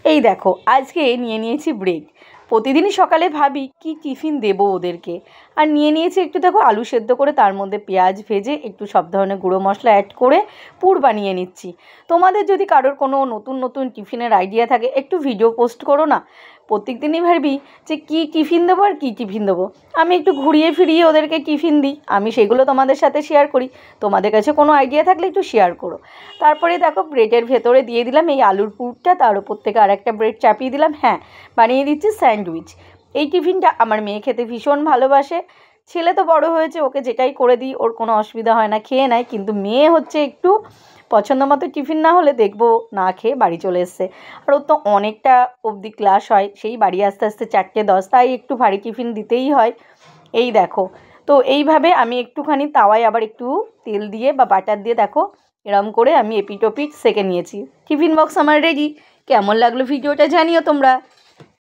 এই দেখো আজকে নিয়ে নিয়েছি ব্রেড। প্রতিদিনই সকালে ভাবি কি টিফিন দেবো ওদেরকে, আর নিয়ে নিয়েছি একটু দেখো আলু সেদ্ধ করে তার মধ্যে পেঁয়াজ ভেজে একটু সব ধরনের গুঁড়ো মশলা অ্যাড করে পুর বানিয়ে নিচ্ছি। তোমাদের যদি কারোর কোনো নতুন নতুন টিফিনের আইডিয়া থাকে একটু ভিডিও পোস্ট করো না। প্রত্যেক দিনই ভাবি যে কী টিফিন দেবো আর কী টিফিন দেবো। আমি একটু ঘুরিয়ে ফিরিয়ে ওদেরকে টিফিন দিই, আমি সেগুলো তোমাদের সাথে শেয়ার করি। তোমাদের কাছে কোনো আইডিয়া থাকলে একটু শেয়ার করো। তারপরে দেখো ব্রেডের ভেতরে দিয়ে দিলাম এই আলুর পুরটা, তার উপর থেকে আরেকটা ব্রেড চাপিয়ে দিলাম। হ্যাঁ, বানিয়ে দিচ্ছি স্যান্ডউইচ। এই টিফিনটা আমার মেয়ে খেতে ভীষণ ভালোবাসে। ছেলে তো বড় হয়েছে, ওকে যেটাই করে দিই ওর কোনো অসুবিধা হয় না, খেয়ে নেয়। কিন্তু মেয়ে হচ্ছে একটু পছন্দ মতো টিফিন না হলে দেখবো না খেয়ে বাড়ি চলে এসছে। আর ওর তো অনেকটা অবধি ক্লাস হয়, সেই বাড়ি আসতে আসতে 4:10, তাই একটু ভারী টিফিন দিতেই হয়। এই দেখো, তো এইভাবে আমি একটুখানি তাওয়ায় আবার একটু তেল দিয়ে বা বাটার দিয়ে দেখো এরম করে আমি এপিট ওপিট সেঁকে নিয়েছি। টিফিন বক্স আমার রেডি। কেমন লাগলো ভিডিওটা জানিও তোমরা।